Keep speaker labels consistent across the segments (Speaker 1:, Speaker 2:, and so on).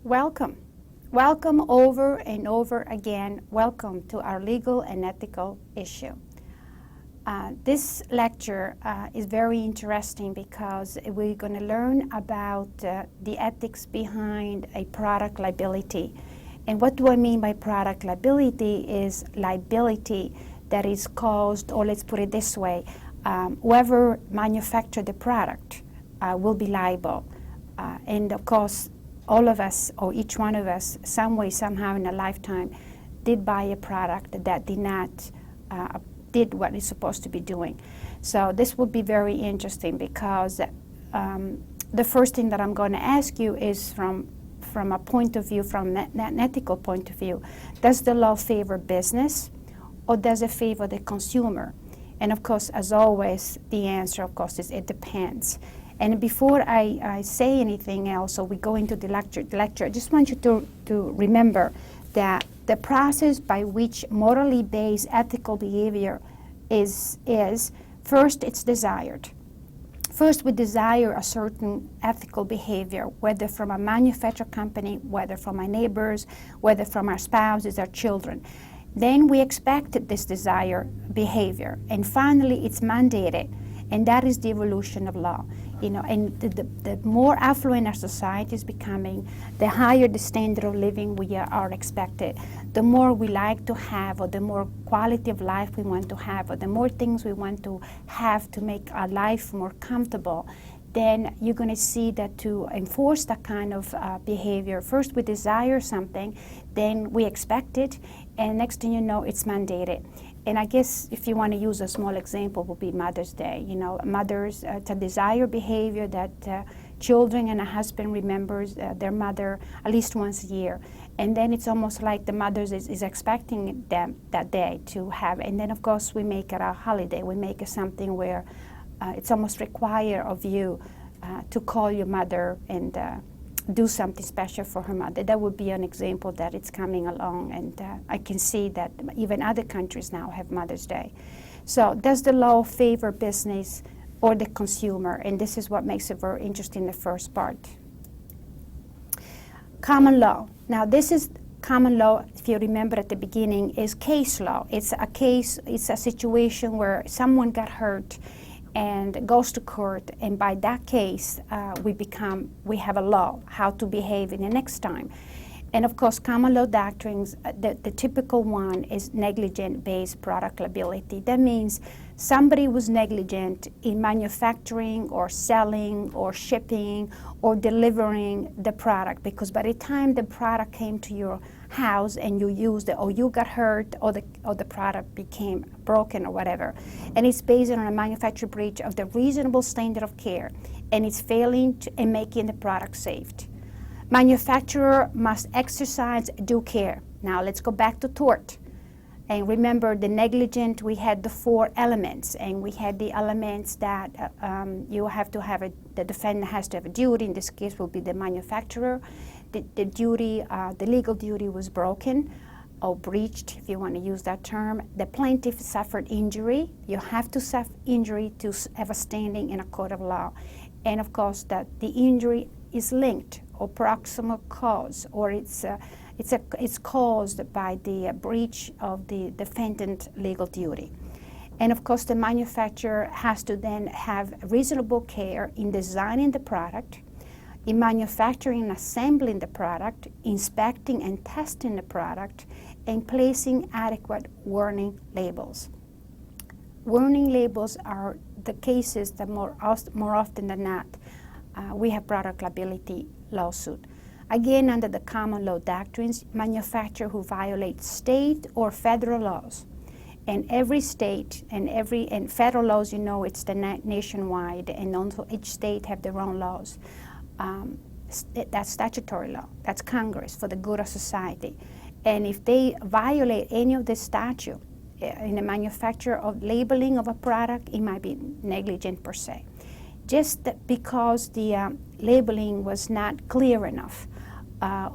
Speaker 1: Welcome. Welcome over and over again. Welcome to our legal and ethical issue. This lecture is very interesting because we're going to learn about the ethics behind a product liability. And what do I mean by product liability is liability that is caused, or let's put it this way, whoever manufactured the product will be liable. And of course, all of us, or each one of us, some way, somehow in a lifetime, did buy a product that did not did what it's supposed to be doing. So this will be very interesting because the first thing that I'm going to ask you is from a point of view, from an ethical point of view, does the law favor business or does it favor the consumer? And of course, as always, the answer, of course, is it depends. And before I say anything else, or we go into the lecture, I just want you to remember that the process by which morally based ethical behavior is first, it's desired. First, we desire a certain ethical behavior, whether from a manufacturer company, whether from our neighbors, whether from our spouses, our children. Then we expect this desired behavior. And finally, it's mandated. And that is the evolution of law. You know, and the more affluent our society is becoming, the higher the standard of living we are expected, the more we like to have, or the more quality of life we want to have, or the more things we want to have to make our life more comfortable, then you're going to see that to enforce that kind of behavior, first we desire something, then we expect it, and next thing you know, it's mandated. And I guess if you want to use a small example, would be Mother's Day. You know, mothers, it's a desired behavior that children and a husband remembers their mother at least once a year. And then it's almost like the mothers is expecting them that day to have. And then, of course, we make it a holiday. We make it something where it's almost required of you to call your mother and do something special for her mother. That would be an example that it's coming along, and I can see that even other countries now have Mother's Day. So does the law favor business or the consumer? And this is what makes it very interesting, the first part. Common law. Now this is common law, if you remember at the beginning, is case law. It's a case, it's a situation where someone got hurt and goes to court, and by that case we have a law how to behave in the next time. And of course, common law doctrines, the typical one is negligent-based product liability. That means somebody was negligent in manufacturing or selling or shipping or delivering the product, because by the time the product came to your house and you used it, or you got hurt, or the product became broken or whatever, and it's based on a manufacturer breach of the reasonable standard of care, and it's failing in making the product safe. Manufacturer must exercise due care. Now let's go back to tort. And remember, the negligent, we had the 4 elements, and we had the elements that you have to have the defendant has to have a duty. In this case will be the manufacturer. The duty, the legal duty was broken or breached, if you want to use that term. The plaintiff suffered injury. You have to suffer injury to have a standing in a court of law. And of course, that the injury is linked or proximal cause, or it's caused by the breach of the defendant legal duty. And of course, the manufacturer has to then have reasonable care in designing the product, in manufacturing and assembling the product, inspecting and testing the product, and placing adequate warning labels. Warning labels are the cases that more often than not we have product liability lawsuit. Again, under the common law doctrines, manufacturer who violates state or federal laws, and every state and federal laws, you know, it's the nationwide, and also each state have their own laws. That's statutory law. That's Congress for the good of society. And if they violate any of this statute in the manufacture of labeling of a product, it might be negligent per se. Just because the labeling was not clear enough,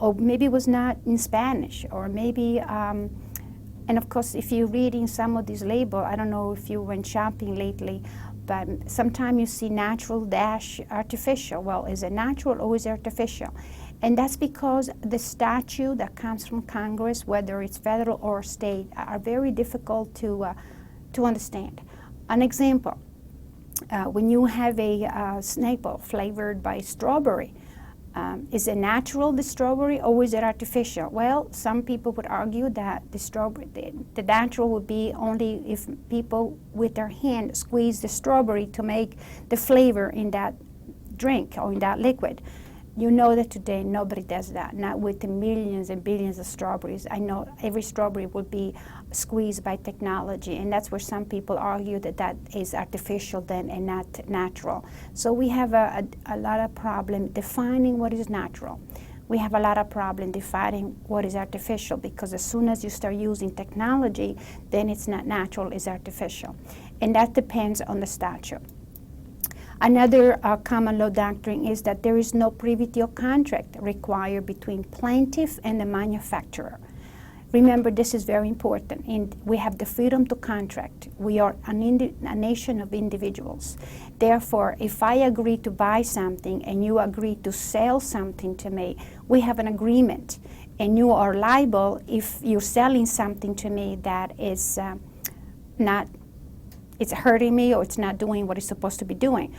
Speaker 1: or maybe it was not in Spanish, or maybe, and of course, if you're reading some of these labels, I don't know if you went shopping lately, but sometimes you see natural dash artificial. Well, is it natural or is it artificial? And that's because the statute that comes from Congress, whether it's federal or state, are very difficult to understand. An example, when you have a snake ball flavored by strawberry, is it natural, the strawberry, or is it artificial? Well, some people would argue that the natural would be only if people with their hand squeeze the strawberry to make the flavor in that drink or in that liquid. You know that today nobody does that, not with the millions and billions of strawberries. I know every strawberry would be squeezed by technology, and that's where some people argue that that is artificial then and not natural. So we have a lot of problem defining what is natural. We have a lot of problem defining what is artificial, because as soon as you start using technology, then it's not natural, it's artificial. And that depends on the statute. Another common law doctrine is that there is no privity of contract required between plaintiff and the manufacturer. Remember, this is very important. And we have the freedom to contract. We are a nation of individuals. Therefore, if I agree to buy something and you agree to sell something to me, we have an agreement. And you are liable if you're selling something to me that is it's hurting me or it's not doing what it's supposed to be doing.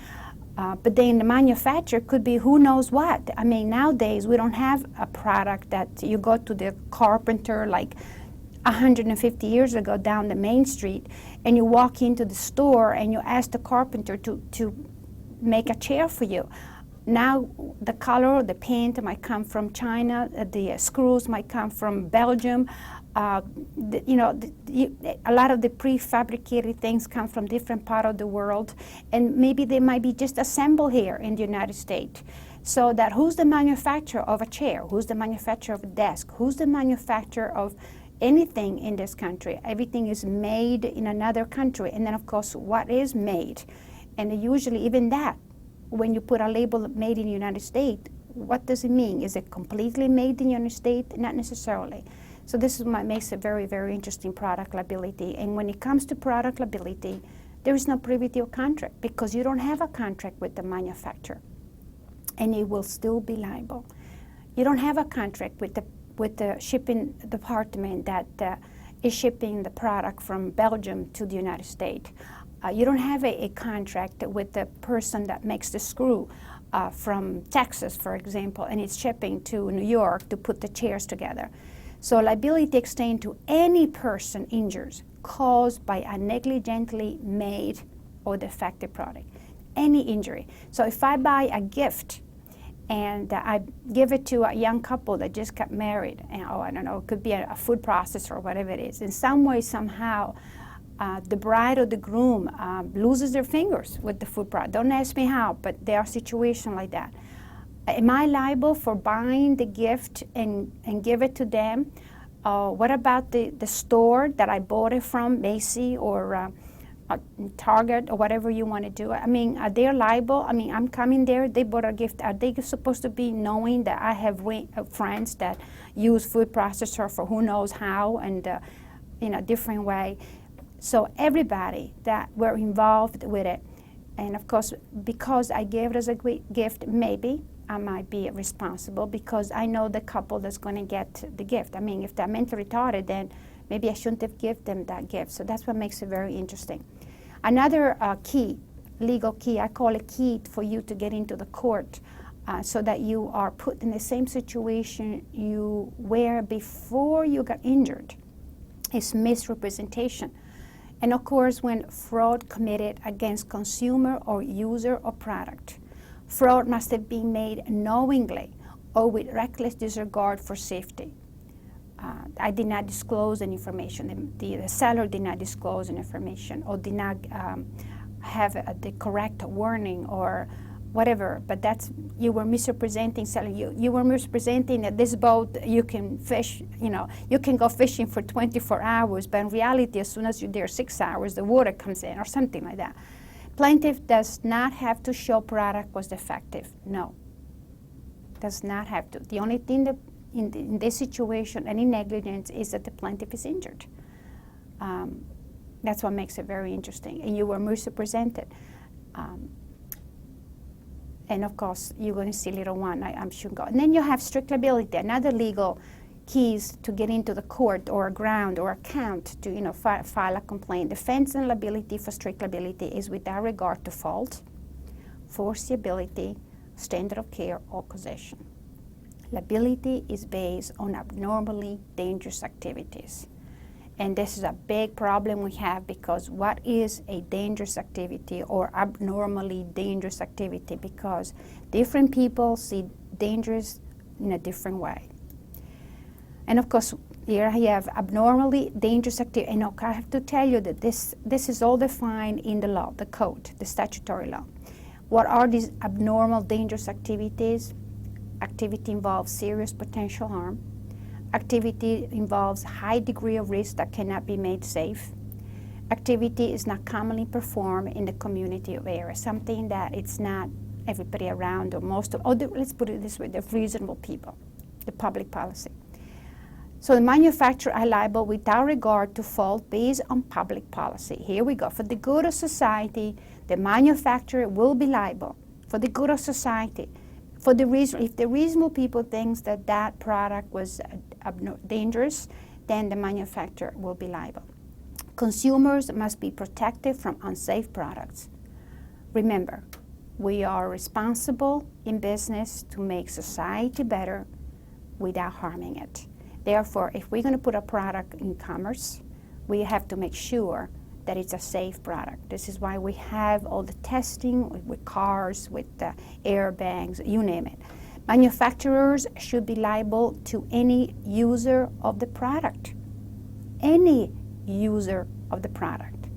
Speaker 1: But then the manufacturer could be who knows what. I mean, nowadays we don't have a product that you go to the carpenter like 150 years ago down the main street, and you walk into the store and you ask the carpenter to make a chair for you. Now the color, the paint might come from China, the screws might come from Belgium. A lot of the prefabricated things come from different part of the world, and maybe they might be just assembled here in the United States. So that who's the manufacturer of a chair? Who's the manufacturer of a desk? Who's the manufacturer of anything in this country? Everything is made in another country. And then, of course, what is made? And usually even that, when you put a label made in the United States, what does it mean? Is it completely made in the United States? Not necessarily. So this is what makes it very, very interesting, product liability. And when it comes to product liability, there is no privity of contract, because you don't have a contract with the manufacturer, and it will still be liable. You don't have a contract with the shipping department that is shipping the product from Belgium to the United States. You don't have a contract with the person that makes the screw from Texas, for example, and it's shipping to New York to put the chairs together. So liability extends to any person injured caused by a negligently made or defective product. Any injury. So if I buy a gift and I give it to a young couple that just got married, and I don't know, it could be a food processor or whatever it is, in some way, somehow, the bride or the groom loses their fingers with the food product. Don't ask me how, but there are situations like that. Am I liable for buying the gift and give it to them? What about the store that I bought it from, Macy or Target or whatever you want to do? I mean, are they liable? I mean, I'm coming there, they bought a gift. Are they supposed to be knowing that I have friends that use food processor for who knows how and in a different way? So everybody that were involved with it, and of course, because I gave it as a gift, maybe I might be responsible because I know the couple that's going to get the gift. I mean, if they're mentally retarded, then maybe I shouldn't have given them that gift. So that's what makes it very interesting. Another key, legal key, I call it key for you to get into the court so that you are put in the same situation you were before you got injured, is misrepresentation. And of course, when fraud committed against consumer or user or product. Fraud must have been made knowingly or with reckless disregard for safety. I did not disclose any information. The seller did not disclose any information or did not have the correct warning or whatever. But that's, you were misrepresenting selling. You were misrepresenting that this boat, you can fish, you can go fishing for 24 hours, but in reality, as soon as you're there 6 hours, the water comes in or something like that. Plaintiff does not have to show product was defective. No, does not have to. The only thing that in this situation, any negligence, is that the plaintiff is injured. That's what makes it very interesting. And you were misrepresented. And of course, you're going to see later on, I'm sure. And then you have strict liability, another legal keys to get into the court or a ground or account to file a complaint. Defense and liability for strict liability is without regard to fault, foreseeability, standard of care, or causation. Liability is based on abnormally dangerous activities. And this is a big problem we have, because what is a dangerous activity or abnormally dangerous activity? Because different people see dangerous in a different way. And of course, here I have abnormally dangerous activity. And I have to tell you that this is all defined in the law, the code, the statutory law. What are these abnormal dangerous activities? Activity involves serious potential harm. Activity involves high degree of risk that cannot be made safe. Activity is not commonly performed in the community of area, something that it's not everybody around or most of, let's put it this way, the reasonable people, the public policy. So the manufacturer are liable without regard to fault based on public policy. Here we go. For the good of society, the manufacturer will be liable for the good of society. For the reason, if the reasonable people thinks that that product was dangerous, then the manufacturer will be liable. Consumers must be protected from unsafe products. Remember, we are responsible in business to make society better without harming it. Therefore, if we're going to put a product in commerce, we have to make sure that it's a safe product. This is why we have all the testing with cars, with airbags, you name it. Manufacturers should be liable to any user of the product. Any user of the product.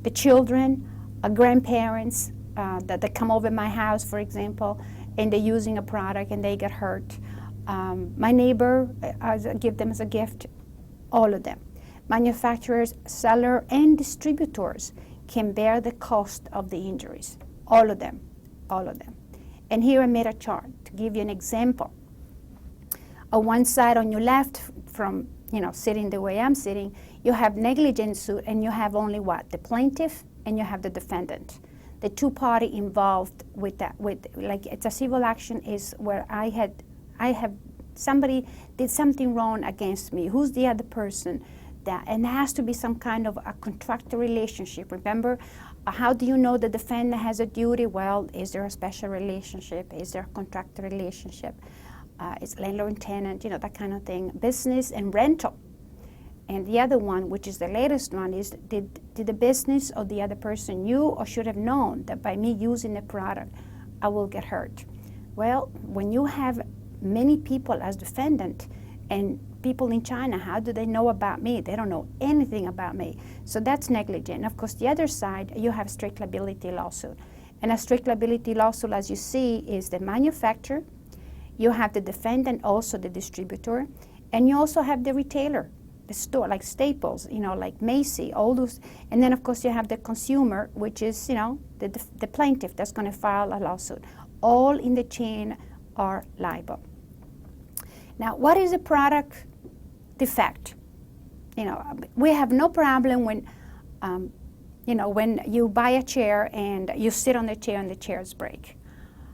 Speaker 1: The children, grandparents that come over my house, for example, and they're using a product and they get hurt. My neighbor, I give them as a gift, all of them. Manufacturers, seller, and distributors can bear the cost of the injuries. All of them, all of them. And here I made a chart to give you an example. On one side on your left, from sitting the way I'm sitting, you have negligence suit, and you have only what? The plaintiff, and you have the defendant. The two party involved with that, like it's a civil action, is where I have somebody did something wrong against me. Who's the other person? And there has to be some kind of a contractual relationship. Remember, how do you know the defendant has a duty? Well, is there a special relationship? Is there a contractual relationship? Is landlord and tenant, that kind of thing. Business and rental. And the other one, which is the latest one, is did the business or the other person knew or should have known that by me using the product, I will get hurt? Well, when you have many people as defendant, and people in China, how do they know about me? They don't know anything about me. So that's negligent. And of course, the other side, you have strict liability lawsuit. And a strict liability lawsuit, as you see, is the manufacturer. You have the defendant, also the distributor. And you also have the retailer, the store, like Staples, like Macy, all those. And then, of course, you have the consumer, which is, the plaintiff that's going to file a lawsuit. All in the chain are liable. Now, what is a product defect? We have no problem when, when you buy a chair and you sit on the chair and the chairs break.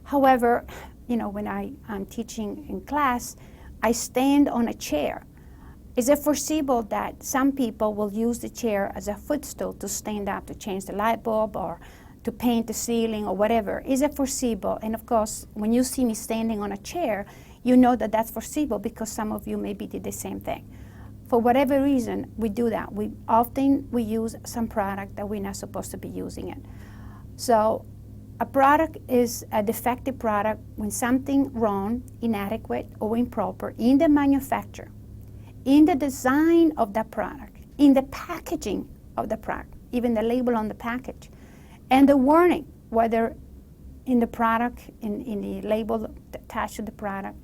Speaker 1: However, when I'm teaching in class, I stand on a chair. Is it foreseeable that some people will use the chair as a footstool to stand up, to change the light bulb or to paint the ceiling or whatever? Is it foreseeable? And of course, when you see me standing on a chair, you know that that's foreseeable because some of you maybe did the same thing. For whatever reason, we do that. We often use some product that we're not supposed to be using it. So a product is a defective product when something wrong, inadequate, or improper in the manufacture, in the design of the product, in the packaging of the product, even the label on the package, and the warning, whether in the product, in the label attached to the product,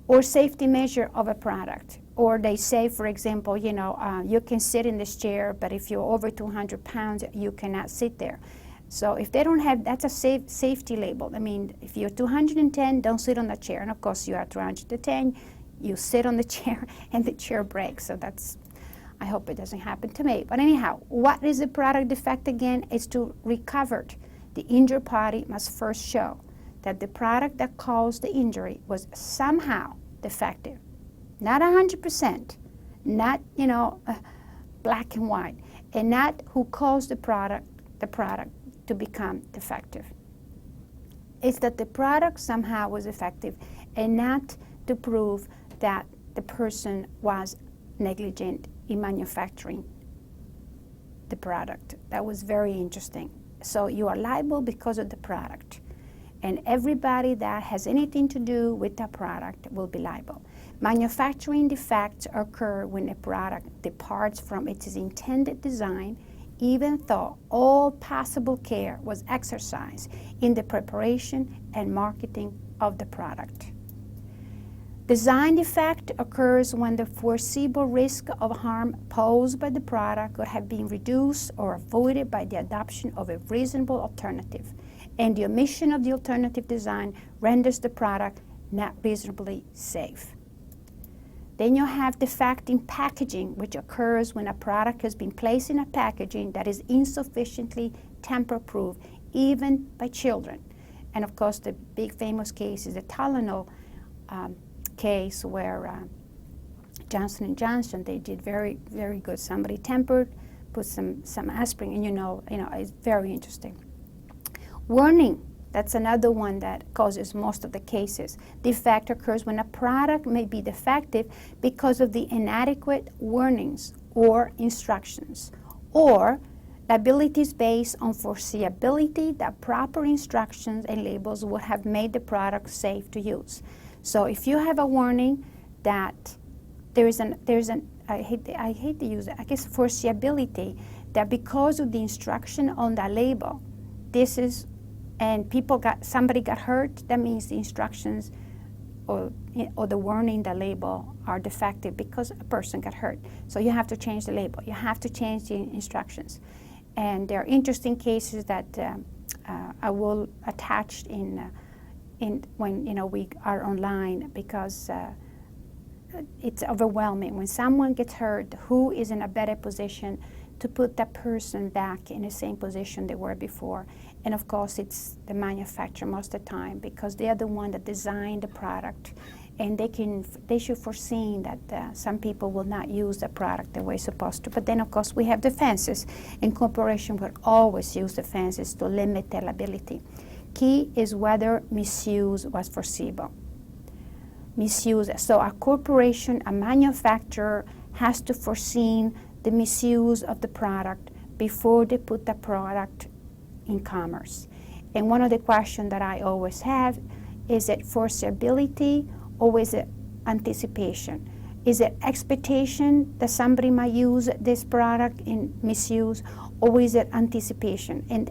Speaker 1: or safety measure of a product. Or they say, for example, you can sit in this chair, but if you're over 200 pounds, you cannot sit there. So if they don't have, that's a safety label. I mean, if you're 210, don't sit on the chair. And of course, you are 210, you sit on the chair and the chair breaks. So I hope it doesn't happen to me. But anyhow, what is a product defect again? It's to recover The injured party must first show that the product that caused the injury was somehow defective. Not 100%, not, black and white, and not who caused the product to become defective. It's that the product somehow was effective, and not to prove that the person was negligent in manufacturing the product. That was very interesting. So you are liable because of the product, and everybody that has anything to do with that product will be liable. Manufacturing defects occur when a product departs from its intended design, even though all possible care was exercised in the preparation and marketing of the product. Design defect occurs when the foreseeable risk of harm posed by the product could have been reduced or avoided by the adoption of a reasonable alternative, and the omission of the alternative design renders the product not reasonably safe. Then you have defect in packaging, which occurs when a product has been placed in a packaging that is insufficiently tamper-proof, even by children. And of course, the big famous case is the Tylenol case where Johnson & Johnson, they did very, very good. Somebody tempered, put some aspirin, and it's very interesting. Warning, that's another one that causes most of the cases. Defect occurs when a product may be defective because of the inadequate warnings or instructions, or liabilities based on foreseeability that proper instructions and labels would have made the product safe to use. So if you have a warning that I hate to use it, I guess foreseeability, that because of the instruction on the label, and somebody got hurt, that means the instructions or the warning, the label are defective because a person got hurt. So you have to change the label. You have to change the instructions. And there are interesting cases that I will attach in when we are online, because it's overwhelming. When someone gets hurt, who is in a better position to put that person back in the same position they were before? And of course, it's the manufacturer most of the time, because they are the one that designed the product, and they should foresee that some people will not use the product the way it's supposed to. But then, of course, we have defenses, and corporations will always use defenses to limit their liability. Key is whether misuse was foreseeable. Misuse. So a corporation, a manufacturer, has to foresee the misuse of the product before they put the product in commerce. And one of the questions that I always have is it foreseeability or is it anticipation? Is it expectation that somebody might use this product in misuse, or is it anticipation? And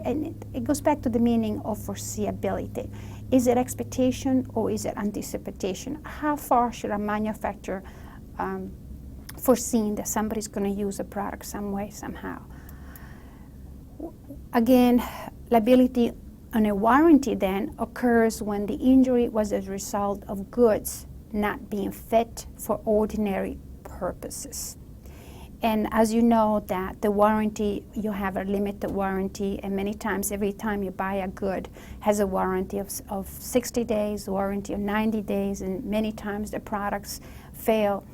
Speaker 1: it goes back to the meaning of foreseeability. Is it expectation or is it anticipation? How far should a manufacturer foresee that somebody's going to use a product some way, somehow? Again, liability on a warranty then occurs when the injury was a result of goods not being fit for ordinary purposes. And as you know, that the warranty, you have a limited warranty, and many times, every time you buy a good, has a warranty of 60 days, warranty of 90 days, and many times the products fail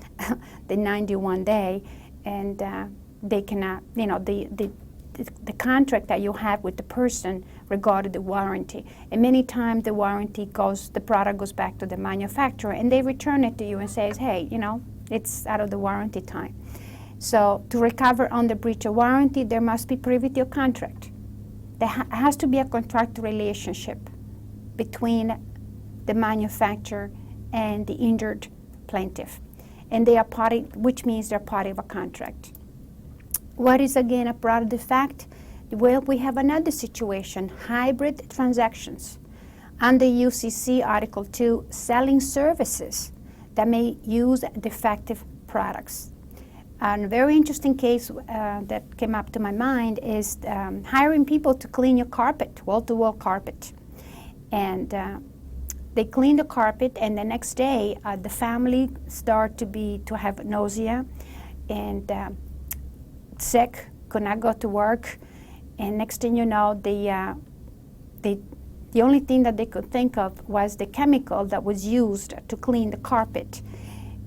Speaker 1: the 91 day, and they cannot, the contract that you have with the person regarding the warranty. And many times the product goes back to the manufacturer, and they return it to you and says, hey, it's out of the warranty time. So to recover on the breach of warranty, there must be privity of contract. There has to be a contractual relationship between the manufacturer and the injured plaintiff. And they are party, which means they're part of a contract. What is again a product defect? Well, we have another situation, hybrid transactions. Under UCC Article 2, selling services that may use defective products. A very interesting case that came up to my mind is hiring people to clean your carpet, wall-to-wall carpet. And they clean the carpet, and the next day the family start to have nausea and sick, could not go to work. And next thing you know, the only thing that they could think of was the chemical that was used to clean the carpet.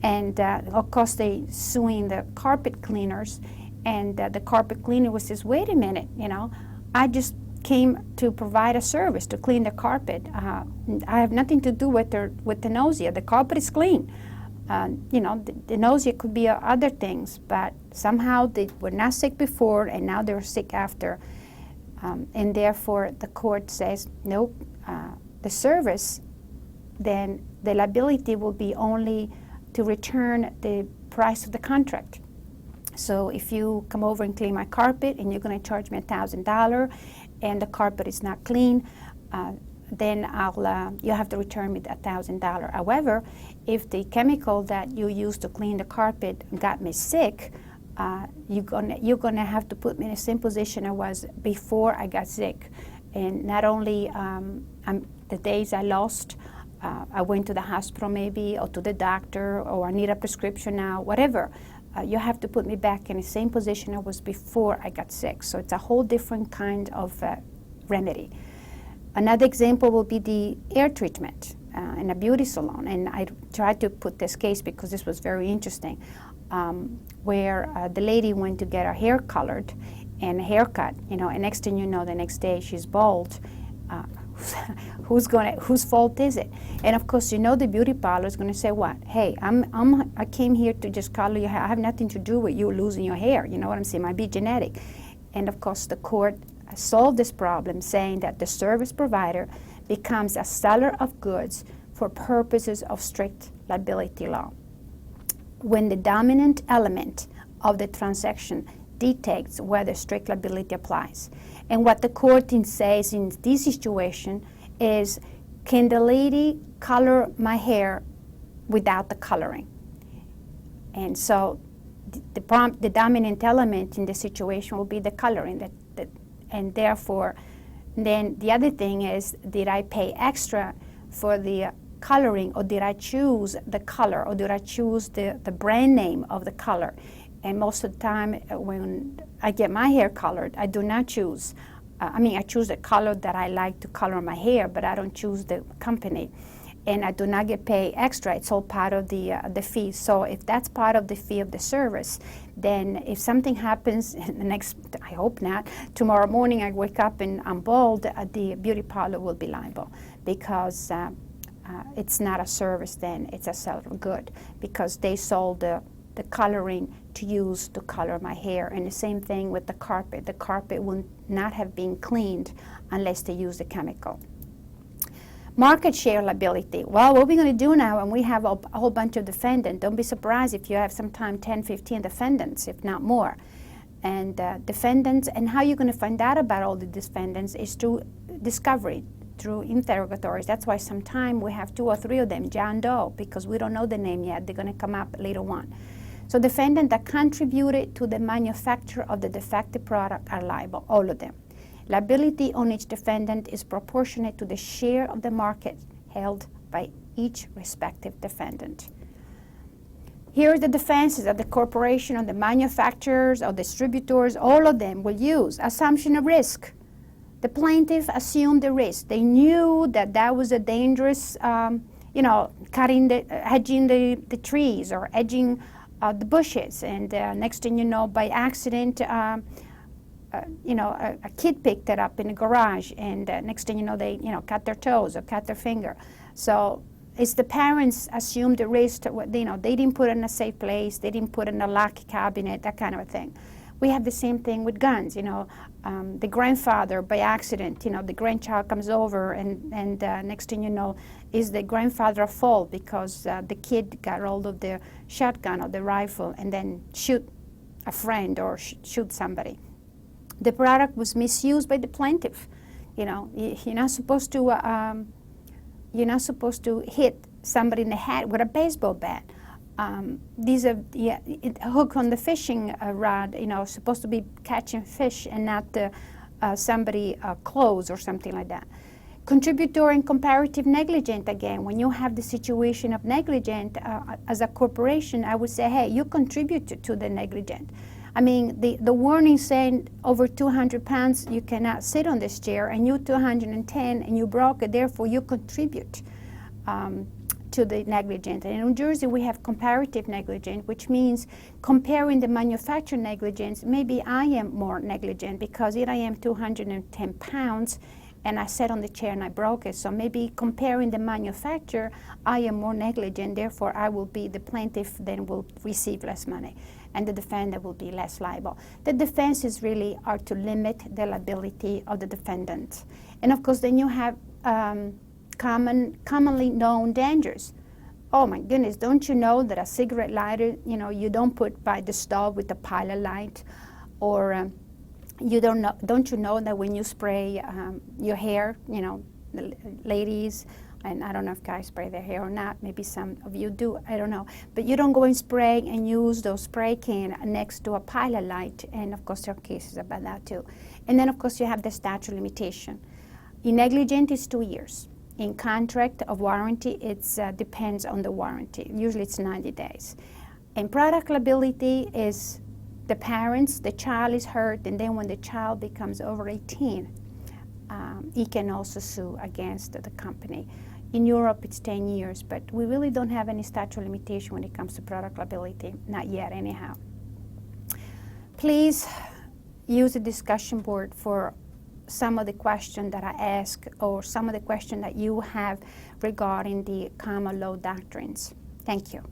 Speaker 1: And of course, they suing the carpet cleaners, and the carpet cleaner was says, wait a minute, you know, I just came to provide a service to clean the carpet. I have nothing to do with the nausea. The carpet is clean. You know, the nausea could be other things, but somehow they were not sick before, and now they're sick after. And therefore, the court says, nope, the service, then the liability will be only to return the price of the contract. So if you come over and clean my carpet and you're going to charge me $1,000 and the carpet is not clean, then you have to return me that $1,000. However, if the chemical that you used to clean the carpet got me sick, you're gonna have to put me in the same position I was before I got sick. And not only the days I lost, I went to the hospital maybe, or to the doctor, or I need a prescription now, whatever. You have to put me back in the same position I was before I got sick. So it's a whole different kind of remedy. Another example will be the hair treatment in a beauty salon. And I tried to put this case because this was very interesting, where the lady went to get her hair colored and a haircut, you know, and next thing you know, the next day she's bald. Whose fault is it? And of course, you know, the beauty parlor is going to say what? Hey, I came here to just color your hair. I have nothing to do with you losing your hair. You know what I'm saying? It might be genetic. And of course, the court solved this problem, saying that the service provider becomes a seller of goods for purposes of strict liability law when the dominant element of the transaction dictates whether strict liability applies. And what the court says in this situation is, can the lady color my hair without the coloring? And so the dominant element in the situation will be the coloring. And therefore, then the other thing is, did I pay extra for the coloring, or did I choose the color, or did I choose the brand name of the color? And most of the time when I get my hair colored, I do not choose. I choose the color that I like to color my hair, but I don't choose the company. And I do not get paid extra. It's all part of the fee. So if that's part of the fee of the service, then if something happens in the next, I hope not, tomorrow morning I wake up and I'm bald, the beauty parlor will be liable, because it's not a service then, it's a seller of good, because they sold the coloring to use to color my hair. And the same thing with the carpet. The carpet will not have been cleaned unless they use the chemical. Market share liability. Well, what we're going to do now, and we have a whole bunch of defendants. Don't be surprised if you have sometime 10, 15 defendants, if not more. And defendants, and how you're going to find out about all the defendants is through discovery, through interrogatories. That's why sometimes we have 2 or 3 of them, John Doe, because we don't know the name yet. They're going to come up later on. So defendants that contributed to the manufacture of the defective product are liable, all of them. Liability on each defendant is proportionate to the share of the market held by each respective defendant. Here are the defenses of the corporation, of the manufacturers, of distributors. All of them will use assumption of risk. The plaintiff assumed the risk. They knew that was a dangerous, hedging the trees or edging the bushes, and next thing you know, by accident, a kid picked it up in the garage, and next thing you know, they cut their toes or cut their finger. So it's the parents assumed the risk. They didn't put it in a safe place, they didn't put it in a locked cabinet, that kind of a thing. We have the same thing with guns. The grandfather, by accident, the grandchild comes over, and next thing you know, is the grandfather at fault because the kid got hold of the shotgun or the rifle and then shoot a friend or shoot somebody. The product was misused by the plaintiff. You're not supposed to hit somebody in the head with a baseball bat. These are hook on the fishing rod, supposed to be catching fish and not somebody clothes or something like that. Contributory and comparative negligent, again, when you have the situation of negligent, as a corporation, I would say, hey, you contributed to the negligent. I mean, the warning saying over 200 pounds, you cannot sit on this chair, and you 210 and you broke it, therefore you contribute to the negligent. And in New Jersey, we have comparative negligence, which means comparing the manufacturer negligence, maybe I am more negligent because here I am 210 pounds and I sat on the chair and I broke it. So maybe comparing the manufacturer, I am more negligent, therefore I will be the plaintiff, then will receive less money, and the defendant will be less liable. The defenses really are to limit the liability of the defendant. And of course, then you have commonly known dangers. Oh my goodness, don't you know that a cigarette lighter, you know, you don't put by the stove with a pilot light, or don't you know that when you spray your hair, you know, ladies, and I don't know if guys spray their hair or not, maybe some of you do, I don't know, but you don't go and spray and use those spray can next to a pilot light, and of course there are cases about that too. And then of course you have the statute of limitation. In negligent is 2 years. In contract of warranty, it depends on the warranty. Usually it's 90 days. In product liability is the parents, the child is hurt, and then when the child becomes over 18, he can also sue against the company. In Europe, it's 10 years, but we really don't have any statute of limitation when it comes to product liability, not yet anyhow. Please use the discussion board for some of the questions that I ask, or some of the questions that you have regarding the common law doctrines. Thank you.